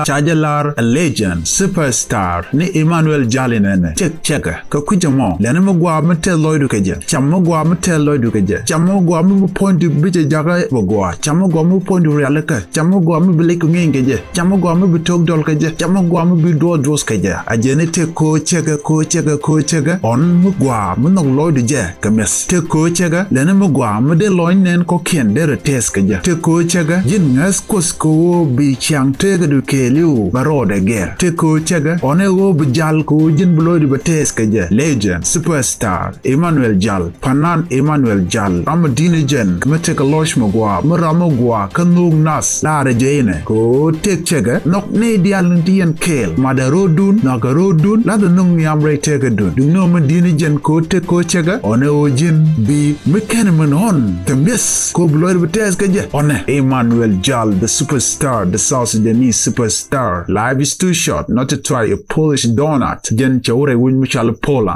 Chajalar, a legend, superstar, ni EMMANUEL JAL nene. Check. Ka kujamo. Lene magwa mtel loidu keje. Chamo gwa mtel loidu keje. Chamo gwa mu point bije jaga bogwa. Chamo gwa mu point realika. Chamo gwa mu bilik ngeje. Chamo gwa mu bitok dol keje. Chamo gwa mu bido dros keje. Ajene te ko chega. On mugwa mu nog loidu je. Kames. Te ko chega. Lene magwa mu de loin nen ko kien dere tes keje. Te ko chega. Jin ngas kosko bi chang tega duke liu barode ger te ko chega one go bjal ko jin bloidi bates kaje legend superstar EMMANUEL JAL panan EMMANUEL JAL amadine jen mete ka losh magwa maramo gwa kanung nas la rejene ko tek chega nok ne dial ndien kel madarodun nagarodun la nung yamre tega dun no madine jen ko te ko chega one o jin bi mekanman on the miss ko bloidi bates kaje one EMMANUEL JAL the superstar the South Sudanese superstar. Life is too short not to try a Polish donut. Jen chaure win Michal Pola.